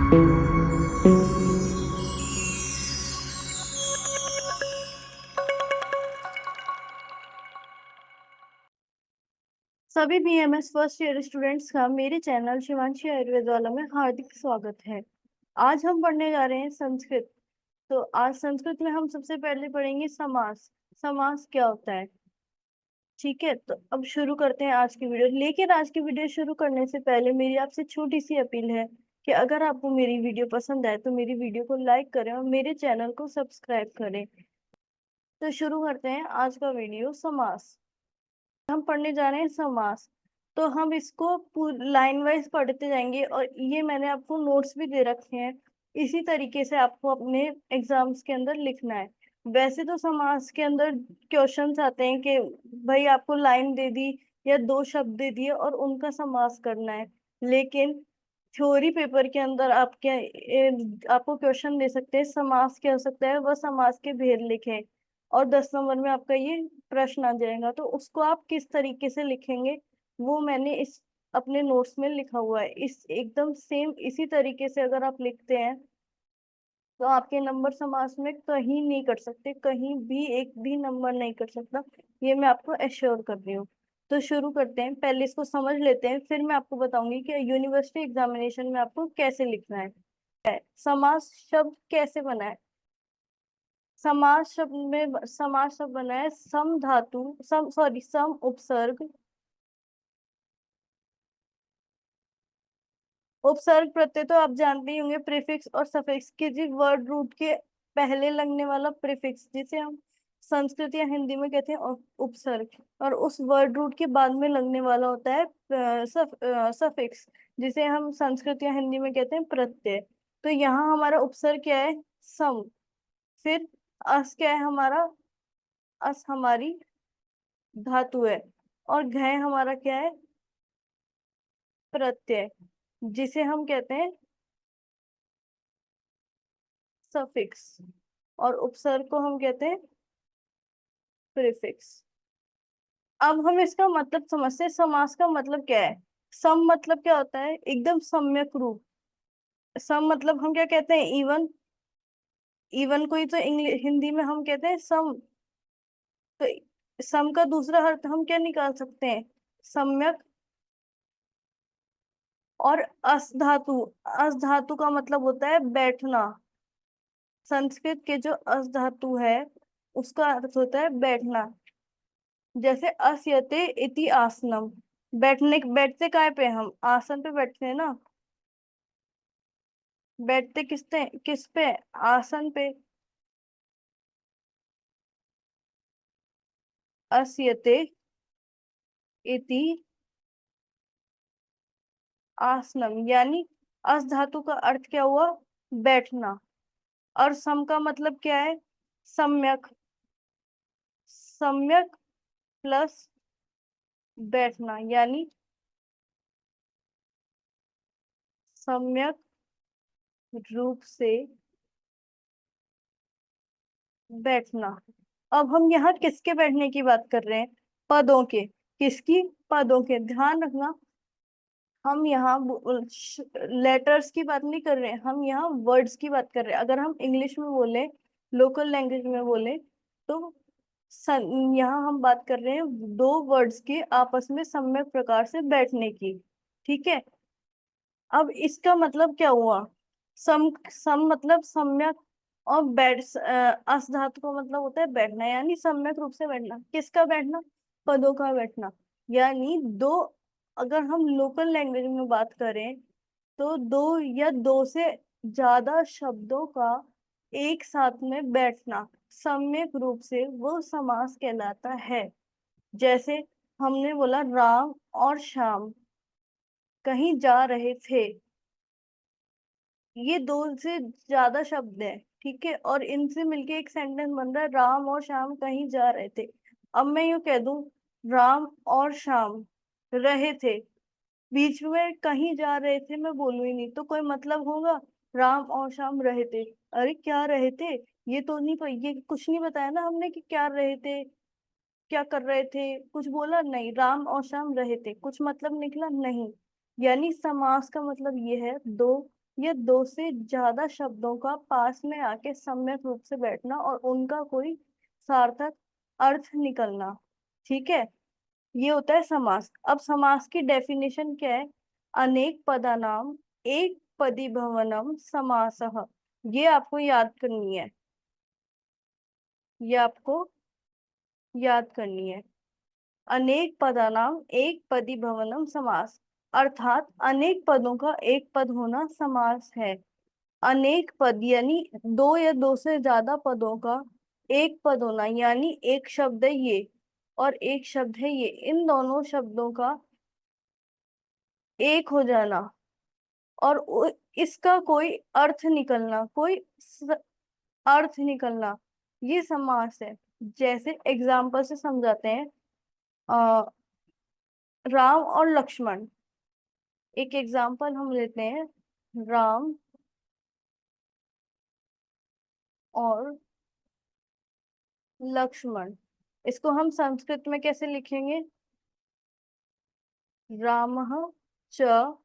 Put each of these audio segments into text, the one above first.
सभी BMS first year students का मेरे चैनल शिवांशी आयुर्वेद वाला में हार्दिक स्वागत है। आज हम पढ़ने जा रहे हैं संस्कृत। तो आज संस्कृत में हम सबसे पहले पढ़ेंगे समास। समास क्या होता है? ठीक है, तो अब शुरू करते हैं आज की वीडियो। लेकिन आज की वीडियो शुरू करने से पहले मेरी आपसे छोटी सी अपील है कि अगर आपको मेरी वीडियो पसंद आए तो मेरी वीडियो को लाइक करें और मेरे चैनल को सब्सक्राइब करें। तो शुरू करते हैं आज का वीडियो। समास हम पढ़ने जा रहे हैं समास। तो हम इसको लाइन वाइज पढ़ते जाएंगे और ये मैंने आपको नोट्स भी दे रखे हैं। इसी तरीके से आपको अपने एग्जाम्स के अंदर लिखना है। वैसे तो समास के अंदर क्वेश्चंस आते हैं कि भाई आपको लाइन दे दी या दो शब्द दे दिए और उनका समास करना है। लेकिन थ्योरी पेपर के अंदर आपको क्वेश्चन दे सकते हैं समास क्या हो सकता है, वह समास के भेद लिखें। और 10 नंबर में आपका ये प्रश्न आ जाएगा। तो उसको आप किस तरीके से लिखेंगे वो मैंने इस अपने नोट्स में लिखा हुआ है। इस एकदम सेम इसी तरीके से अगर आप लिखते हैं तो आपके नंबर समास में कहीं नहीं कट सकते, कहीं भी एक भी नंबर नहीं कट सकता। ये मैं आपको एश्योर कर रही हूँ। तो शुरू करते हैं। पहले इसको समझ लेते हैं, फिर मैं आपको बताऊंगी कि यूनिवर्सिटी एग्जामिनेशन में आपको कैसे लिखना है। समास शब्द कैसे बना है? समास शब्द बना है सम धातु, सम उपसर्ग, उपसर्ग प्रत्यय तो आप जानते ही होंगे, प्रीफिक्स और सफिक्स के जी वर्ड रूट के पहले लगने वाला प्रीफिक्स जिसे हम संस्कृत या हिंदी में कहते हैं उपसर्ग, और उस वर्ड रूट के बाद में लगने वाला होता है सफिक्स जिसे हम संस्कृत या हिंदी में कहते हैं प्रत्यय। तो यहाँ हमारा उपसर्ग क्या है? सम। फिर अस क्या है हमारा? अस हमारी धातु है। और घय हमारा क्या है? प्रत्यय जिसे हम कहते हैं सफिक्स। और उपसर्ग को हम कहते हैं प्रीफिक्स। अब हम इसका मतलब समझते हैं। समास का मतलब क्या है? सम मतलब क्या होता है? एकदम सम्यक रूप। सम मतलब हम क्या कहते हैं? इवन। इवन को ही तो इंग्लिश हिंदी में हम कहते हैं सम। तो सम का दूसरा अर्थ हम क्या निकाल सकते हैं? सम्यक। और अस धातु, अस धातु का मतलब होता है बैठना। संस्कृत के जो अस धातु है उसका अर्थ होता है बैठना। जैसे अस्यते इति आसनम। बैठते काय पे? हम आसन पे बैठते हैं ना। बैठते किस पे? आसन पे। अस्यते इति आसनम यानी अस धातु का अर्थ क्या हुआ? बैठना। और सम का मतलब क्या है? सम्यक। सम्यक प्लस बैठना यानी सम्यक रूप से बैठना। अब हम यहाँ किसके बैठने की बात कर रहे हैं? पदों के। किसकी? पदों के। ध्यान रखना, हम यहाँ लेटर्स की बात नहीं कर रहे हैं, हम यहाँ वर्ड्स की बात कर रहे हैं। अगर हम इंग्लिश में बोले, लोकल लैंग्वेज में बोले तो यहाँ हम बात कर रहे हैं दो वर्ड्स के आपस में सम्यक प्रकार से बैठने की। ठीक है। अब इसका मतलब क्या हुआ? सम सम मतलब सम्यक। और अस धातु का मतलब होता है बैठना, यानी सम्यक रूप से बैठना। किसका बैठना? पदों का बैठना। यानी दो, अगर हम लोकल लैंग्वेज में बात करें तो दो या दो से ज्यादा शब्दों का एक साथ में बैठना सम्यक रूप से वो समास कहलाता है। जैसे हमने बोला राम और श्याम कहीं जा रहे थे। ये दो से ज्यादा शब्द हैं, ठीक है, और इनसे मिलके एक सेंटेंस बन रहा है राम और श्याम कहीं जा रहे थे। अब मैं यूं कह दूं राम और श्याम रहे थे, बीच में कहीं जा रहे थे मैं बोलूं ही नहीं तो कोई मतलब होगा? राम और श्याम रहे थे, अरे क्या रहे थे? ये तो नहीं, ये कुछ नहीं बताया ना हमने कि क्या रहे थे, क्या कर रहे थे, कुछ बोला नहीं। राम और श्याम रहे थे, कुछ मतलब निकला नहीं। यानी समास का मतलब ये है दो या दो से ज्यादा शब्दों का पास में आके सम्यक रूप से बैठना और उनका कोई सार्थक अर्थ निकलना। ठीक है, ये होता है समास। अब समास की डेफिनेशन क्या है? अनेक पदानाम एक पदी भवनम समासः। ये आपको याद करनी है, ये आपको याद करनी है। अनेक पदानाम एक पदी भवनम समास, अर्थात अनेक पदों का एक पद होना समास है। अनेक पद यानी दो या दो से ज्यादा पदों का एक पद होना, यानी एक शब्द है ये और एक शब्द है ये, इन दोनों शब्दों का एक हो जाना और इसका कोई अर्थ निकलना, कोई अर्थ निकलना, ये समास है। जैसे एग्जाम्पल से समझाते हैं। आ, राम और लक्ष्मण, एक एग्जाम्पल हम लेते हैं। राम और लक्ष्मण, इसको हम संस्कृत में कैसे लिखेंगे? रामः च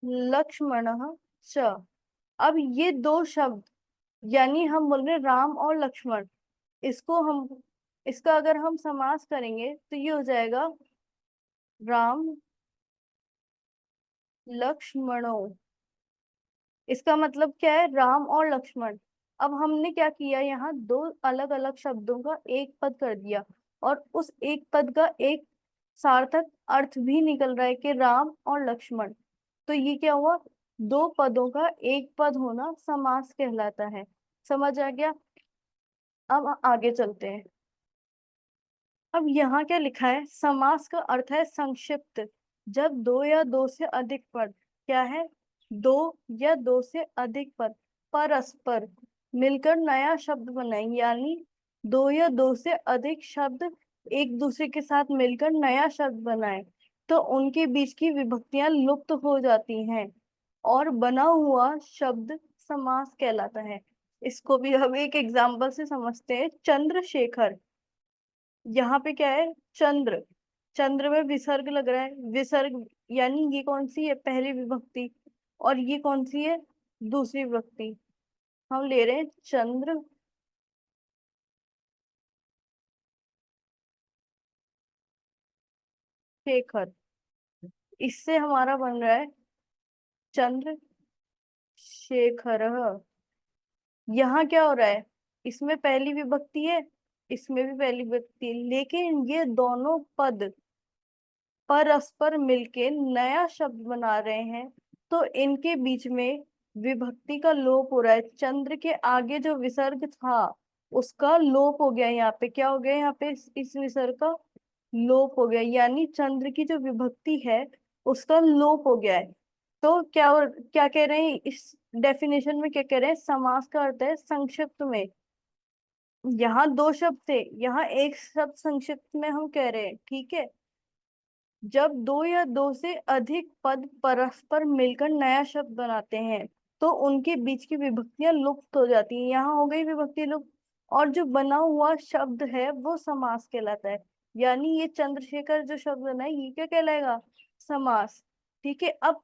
लक्ष्मणः च। अब ये दो शब्द, यानी हम बोल रहे हैं राम और लक्ष्मण, इसको हम, इसका अगर हम समास करेंगे तो ये हो जाएगा राम लक्ष्मणों। इसका मतलब क्या है? राम और लक्ष्मण। अब हमने क्या किया, यहाँ दो अलग अलग शब्दों का एक पद कर दिया और उस एक पद का एक सार्थक अर्थ भी निकल रहा है कि राम और लक्ष्मण। तो ये क्या हुआ? दो पदों का एक पद होना समास कहलाता है। समझ आ गया? अब आगे चलते हैं। अब यहाँ क्या लिखा है? समास का अर्थ है संक्षिप्त, जब दो या दो से अधिक पद, क्या है? दो या दो से अधिक पद परस्पर मिलकर नया शब्द बनाए, यानी दो या दो से अधिक शब्द एक दूसरे के साथ मिलकर नया शब्द बनाए तो उनके बीच की विभक्तियां लुप्त हो जाती हैं और बना हुआ शब्द समास कहलाता है। इसको भी हम एक एग्जाम्पल से समझते हैं। चंद्रशेखर, यहाँ पे क्या है? चंद्र, चंद्र में विसर्ग लग रहा है। विसर्ग यानी ये कौन सी है? पहली विभक्ति। और ये कौन सी है? दूसरी विभक्ति। हम ले रहे हैं चंद्र शेखर, इससे हमारा बन रहा है चंद्र शेखर। यहाँ क्या हो रहा है? इसमें पहली विभक्ति है, इसमें भी पहली विभक्ति है, लेकिन ये दोनों पद परस्पर मिलके नया शब्द बना रहे हैं तो इनके बीच में विभक्ति का लोप हो रहा है। चंद्र के आगे जो विसर्ग था उसका लोप हो गया। यहाँ पे क्या हो गया? यहाँ पे इस विसर्ग का लोप हो गया, यानी चंद्र की जो विभक्ति है उसका लोप हो गया है। तो क्या कह रहे हैं इस डेफिनेशन में? क्या कह रहे हैं? समास का अर्थ है संक्षिप्त में। यहाँ दो शब्द थे, यहाँ एक शब्द संक्षिप्त में हम कह रहे हैं। ठीक है, जब दो या दो से अधिक पद परस्पर मिलकर नया शब्द बनाते हैं तो उनके बीच की विभक्तियां लुप्त हो जाती हैं। यहाँ हो गई विभक्ति लुप्त, और जो बना हुआ शब्द है वो समास कहलाता है। यानी ये चंद्रशेखर जो शब्द बना है ये क्या कहलाएगा? समास। ठीक है, अब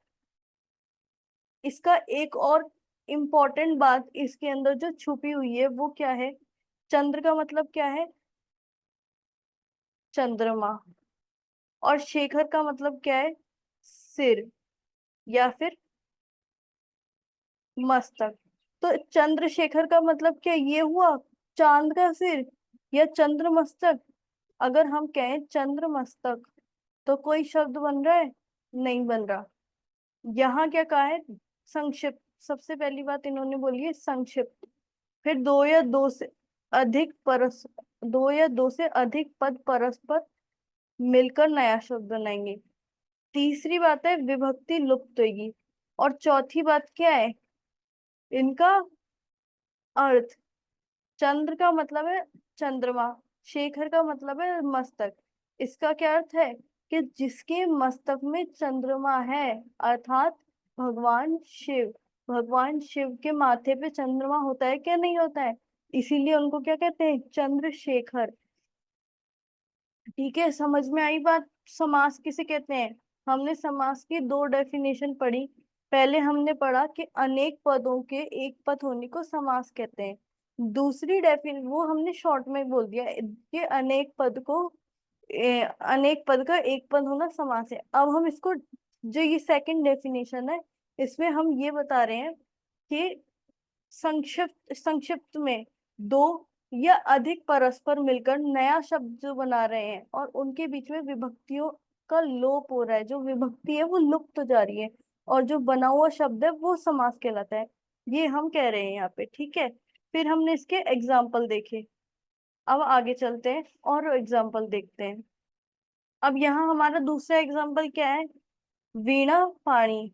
इसका एक और इम्पोर्टेंट बात इसके अंदर जो छुपी हुई है वो क्या है? चंद्र का मतलब क्या है? चंद्रमा। और शेखर का मतलब क्या है? सिर या फिर मस्तक। तो चंद्रशेखर का मतलब क्या ये हुआ? चांद का सिर या चंद्र मस्तक। अगर हम कहें चंद्र मस्तक तो कोई शब्द बन रहा है? नहीं बन रहा। यहाँ क्या कहा है? संक्षिप्त। सबसे पहली बात इन्होंने बोली है संक्षिप्त। फिर दो या दो से अधिक पद परस्पर मिलकर नया शब्द बनाएंगे। तीसरी बात है विभक्ति लुप्त होगी। और चौथी बात क्या है? इनका अर्थ। चंद्र का मतलब है चंद्रमा, शेखर का मतलब है मस्तक। इसका क्या अर्थ है? कि जिसके मस्तक में चंद्रमा है, अर्थात भगवान शिव। भगवान शिव के माथे पे चंद्रमा होता है क्या? नहीं होता है, इसीलिए उनको क्या कहते हैं? चंद्रशेखर। ठीक है, समझ में आई बात? समास किसे कहते हैं? हमने समास की दो डेफिनेशन पढ़ी। पहले हमने पढ़ा कि अनेक पदों के एक पद होने को समास कहते हैं। दूसरी डेफिन वो हमने शॉर्ट में बोल दिया कि अनेक पद को अनेक पद का एक पद होना समास है। अब हम इसको, जो ये सेकंड डेफिनेशन है, इसमें हम ये बता रहे हैं कि संक्षिप्त संक्षिप्त में दो या अधिक परस्पर मिलकर नया शब्द जो बना रहे हैं और उनके बीच में विभक्तियों का लोप हो रहा है, जो विभक्ति है वो लुप्त हो जा रही है, और जो बना हुआ शब्द है वो समास कहलाता है। ये हम कह रहे हैं यहाँ पे, ठीक है। फिर हमने इसके एग्जाम्पल देखे। अब आगे चलते हैं और एग्जाम्पल देखते हैं। अब यहाँ हमारा दूसरा एग्जाम्पल क्या है? वीणा पाणी।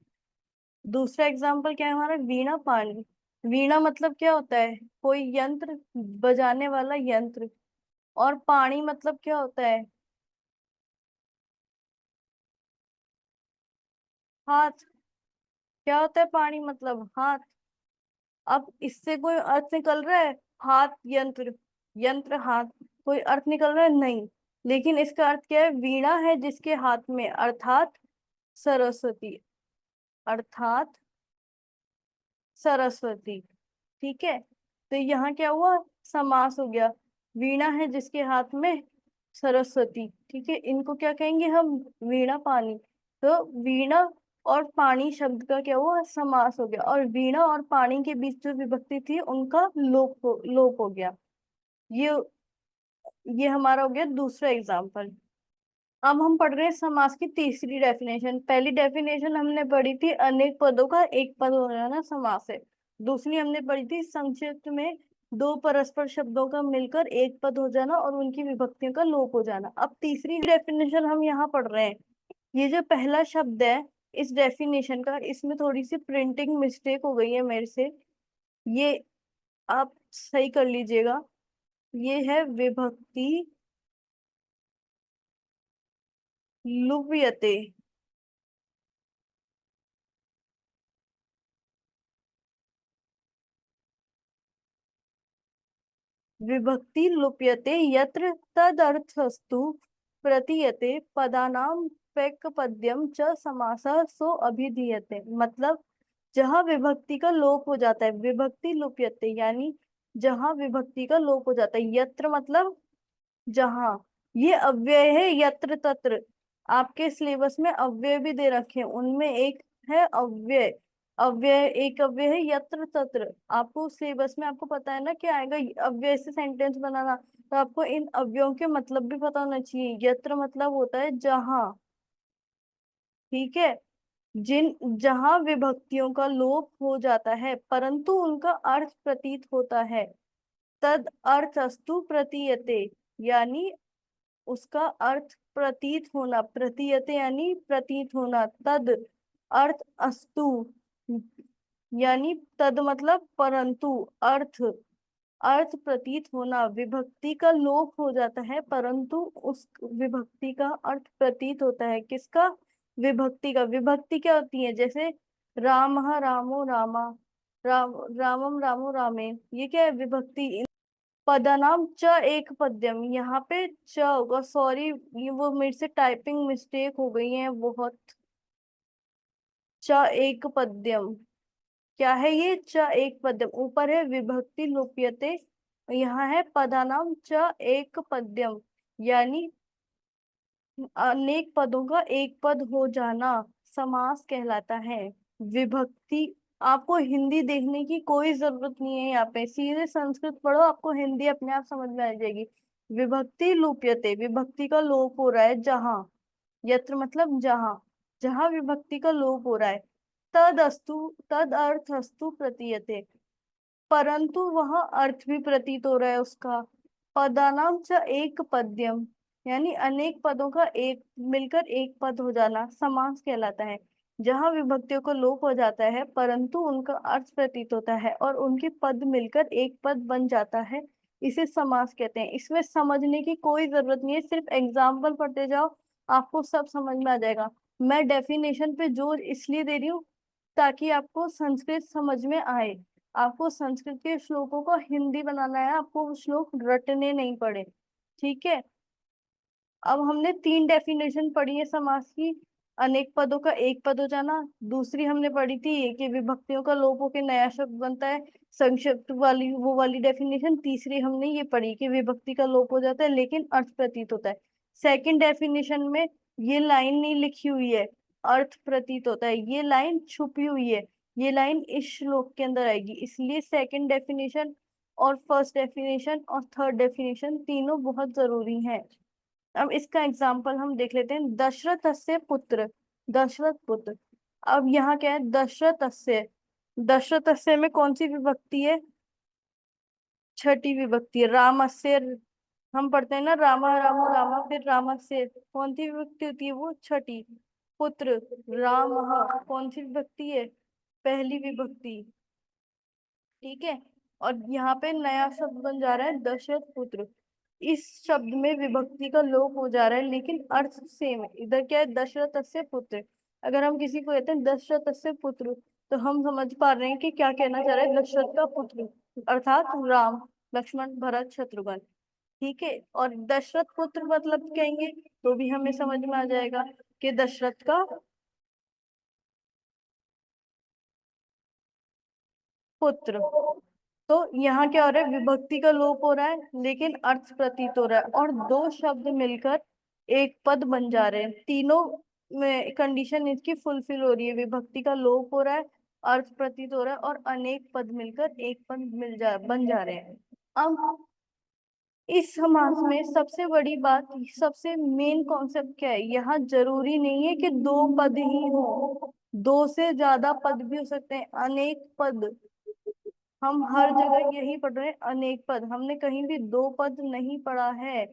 दूसरा एग्जाम्पल क्या है हमारा? वीणा पाणी। वीणा मतलब क्या होता है? कोई यंत्र, बजाने वाला यंत्र। और पाणी मतलब क्या होता है? हाथ। क्या होता है पाणी मतलब? हाथ। अब इससे कोई अर्थ निकल रहा है? हाथ यंत्र, यंत्र हाथ, कोई अर्थ निकल रहा है? नहीं। लेकिन इसका अर्थ क्या है? वीणा है जिसके हाथ में, अर्थात सरस्वती, अर्थात सरस्वती। ठीक है, तो यहाँ क्या हुआ? समास हो गया। वीणा है जिसके हाथ में, सरस्वती। ठीक है, इनको क्या कहेंगे हम? वीणा पानी। तो वीणा और पानी शब्द का क्या हुआ? समास हो गया, और वीणा और पानी के बीच जो विभक्ति थी उनका लोप हो गया। ये ये हमारा हो गया दूसरा एग्जाम्पल। अब हम पढ़ रहे हैं समास की तीसरी डेफिनेशन। पहली डेफिनेशन हमने पढ़ी थी अनेक पदों का एक पद हो जाना समास है। दूसरी हमने पढ़ी थी संक्षिप्त में दो परस्पर शब्दों का मिलकर एक पद हो जाना और उनकी विभक्तियों का लोप हो जाना। अब तीसरी डेफिनेशन हम यहाँ पढ़ रहे हैं। ये जो पहला शब्द है इस डेफिनेशन का, इसमें थोड़ी सी प्रिंटिंग मिस्टेक हो गई है मेरे से, ये आप सही कर लीजिएगा। ये है विभक्ति लुप्यते। विभक्ति लुप्यते यत्र तदर्थस्तु प्रतीयते पदानां पेक् पद्यम च समासः सो अभिधीयते। मतलब जहां विभक्ति का लोप हो जाता है, विभक्ति लुप्यते यानी जहां विभक्ति का लोप हो जाता है। यत्र मतलब जहां। ये अव्यय है यत्र तत्र। आपके सिलेबस में अव्यय भी दे रखे हैं, उनमें एक है अव्यय। अव्यय, एक अव्यय है यत्र तत्र। आपको सिलेबस में आपको पता है ना क्या आएगा? अव्यय से सेंटेंस बनाना। तो आपको इन अव्ययों के मतलब भी पता होना चाहिए। यत्र मतलब होता है जहां। ठीक है, जिन जहां विभक्तियों का लोप हो जाता है परंतु उनका अर्थ प्रतीत होता है, तद अर्थस्तु प्रतीयते, यानी उसका अर्थ प्रतीत होना, प्रतीयते यानी प्रतीत होना, तद अर्थ अस्तु यानी तद मतलब परंतु, अर्थ अर्थ प्रतीत होना। विभक्ति का लोप हो जाता है परंतु उस विभक्ति का अर्थ प्रतीत होता है। किसका? विभक्ति का। विभक्ति क्या होती है? जैसे रामः रामो रामा, राम रामम रामो रामे, ये क्या है? विभक्ति। पदानाम च एक पद्यम, यहाँ पे च होगा। सॉरी, ये वो मेरे से टाइपिंग मिस्टेक हो गई है बहुत। च एक पद्यम, क्या है ये? च एक पद्यम, ऊपर है विभक्ति लोप्यते, यहाँ है पदानाम च एक पद्यम, यानी अनेक पदों का एक पद हो जाना समास कहलाता है। विभक्ति, आपको हिंदी देखने की कोई जरूरत नहीं है, यहाँ पे सीधे संस्कृत पढ़ो, आपको हिंदी अपने आप समझ में आ जाएगी। विभक्ति लुप्यते, विभक्ति का लोप हो रहा है जहां। यत्र मतलब जहां, जहां विभक्ति का लोप हो रहा है। तद अस्तु, तद अर्थ अस्तु प्रतीयते, परंतु वह अर्थ भी प्रतीत हो रहा है उसका। पदानाम च एक पद्यम, यानी अनेक पदों का एक मिलकर एक पद हो जाना समास कहलाता है। जहां विभक्तियों को लोप हो जाता है परंतु उनका अर्थ प्रतीत होता है और उनके पद मिलकर एक पद बन जाता है, इसे समास कहते हैं। इसमें समझने की कोई जरूरत नहीं है, सिर्फ एग्जाम्पल पढ़ते जाओ, आपको सब समझ में आ जाएगा। मैं डेफिनेशन पे जोर इसलिए दे रही हूँ ताकि आपको संस्कृत समझ में आए। आपको संस्कृत के श्लोकों को हिंदी बनाना है, आपको वो श्लोक रटने नहीं पड़े। ठीक है, अब हमने तीन डेफिनेशन पढ़ी है समास की। अनेक पदों का एक पद हो जाना। दूसरी हमने पढ़ी थी कि विभक्तियों का लोप होकर नया शब्द बनता है, संक्षिप्त वाली वो वाली डेफिनेशन। तीसरी हमने ये पढ़ी कि विभक्ति का लोप हो जाता है लेकिन अर्थ प्रतीत होता है। सेकंड डेफिनेशन में ये लाइन नहीं लिखी हुई है, अर्थ प्रतीत होता है, ये लाइन छुपी हुई है, ये लाइन इस श्लोक के अंदर आएगी। इसलिए सेकंड डेफिनेशन और फर्स्ट डेफिनेशन और थर्ड डेफिनेशन तीनों बहुत जरूरी हैं। अब इसका एग्जाम्पल हम देख लेते हैं। दशरथस्य पुत्र, दशरथ पुत्र। अब यहाँ क्या है, दशरथस्य, दशरथस्य में कौन सी विभक्ति है, छठी विभक्ति है। रामस्य, हम पढ़ते हैं ना रामा रामो रामा, फिर रामस्य कौन सी विभक्ति होती है, वो छठी। पुत्र, राम, कौन सी विभक्ति है, पहली विभक्ति। ठीक है। और यहाँ पे नया शब्द बन जा रहा है दशरथ पुत्र। इस शब्द में विभक्ति का लोप हो जा रहा है लेकिन अर्थ सेम है। इधर क्या है, दशरथस्य पुत्र। अगर हम किसी को कहते हैं दशरथस्य पुत्र, तो हम समझ पा रहे हैं कि क्या कहना चाह रहे हैं, दशरथ का पुत्र अर्थात राम, लक्ष्मण, भरत, शत्रुघ्न। ठीक है। और दशरथ पुत्र मतलब कहेंगे तो भी हमें समझ में आ जाएगा कि दशरथ का पुत्र। तो यहाँ क्या हो रहा है, विभक्ति का लोप हो रहा है लेकिन अर्थ प्रतीत हो रहा है, और दो शब्द मिलकर एक पद बन जा रहे हैं। तीनों में कंडीशन इसकी फुलफिल हो रही है, विभक्ति का लोप हो रहा है, अर्थ प्रतीत हो रहा है, और अनेक पद मिलकर एक पद बन जा रहे हैं। अब इस समास में सबसे बड़ी बात, सबसे मेन कॉन्सेप्ट क्या है, यहाँ जरूरी नहीं है कि दो पद ही हो, दो से ज्यादा पद भी हो सकते हैं, अनेक पद। हम हर जगह यही पढ़ रहे हैं, अनेक पद। हमने कहीं भी दो पद नहीं पढ़ा है।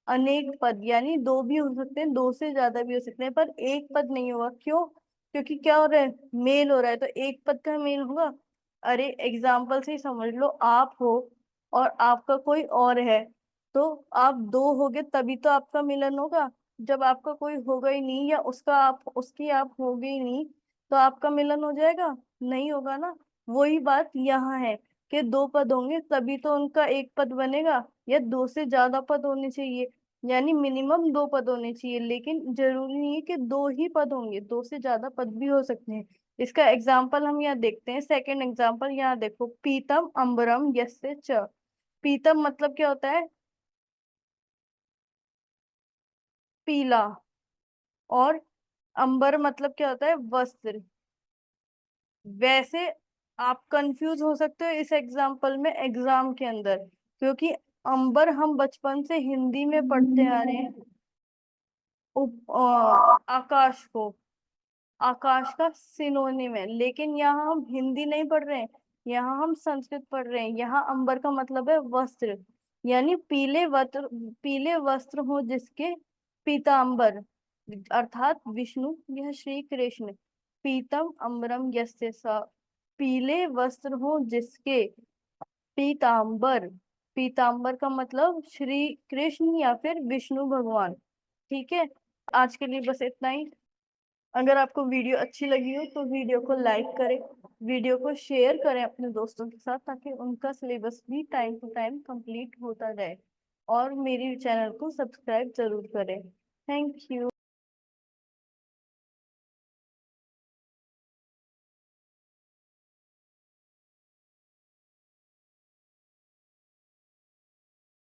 अनेक पद यानी दो भी हो सकते हैं, दो से ज्यादा भी हो सकते हैं, पर एक पद नहीं होगा। क्यों? क्योंकि क्या हो रहा है, मेल हो रहा है, तो एक पद का मेल होगा। अरे एग्जाम्पल से ही समझ लो, आप हो और आपका कोई और है, तो आप दो होगे तभी तो आपका मिलन होगा। जब आपका कोई होगा ही नहीं, या उसका आप उसकी आप होगे ही नहीं, तो आपका मिलन हो जाएगा, नहीं होगा ना। वही बात यहाँ है कि दो पद होंगे तभी तो उनका एक पद बनेगा, या दो से ज्यादा पद होने चाहिए, यानी मिनिमम दो पद होने चाहिए। लेकिन जरूरी नहीं है कि दो ही पद होंगे, दो से ज्यादा पद भी हो सकते हैं। इसका एग्जाम्पल हम यहाँ देखते हैं। सेकंड एग्जाम्पल यहाँ देखो, पीतम अंबरम यस्य च। पीतम मतलब क्या होता है, पीला। और अंबर मतलब क्या होता है, वस्त्र। वैसे आप कंफ्यूज हो सकते हो इस एग्जाम्पल में एग्जाम के अंदर, क्योंकि अंबर हम बचपन से हिंदी में पढ़ते आ रहे हैं, आकाश को, आकाश का सिनोनिम है। लेकिन यहाँ हम हिंदी नहीं पढ़ रहे हैं, यहाँ हम संस्कृत पढ़ रहे हैं। यहाँ अंबर का मतलब है वस्त्र, यानी पीले वस्त्र, पीले वस्त्र हो जिसके, पीतांबर अर्थात विष्णु, यह श्री कृष्ण। पीतम अम्बरम यस्य स, पीले वस्त्र हो जिसके, पीतांबर, पीतांबर का मतलब श्री कृष्ण या फिर विष्णु भगवान। ठीक है। आज के लिए बस इतना ही। अगर आपको वीडियो अच्छी लगी हो तो वीडियो को लाइक करें, वीडियो को शेयर करें अपने दोस्तों के साथ, ताकि उनका सिलेबस भी टाइम टू टाइम कंप्लीट होता जाए। और मेरी चैनल को सब्सक्राइब जरूर करें। Thank you.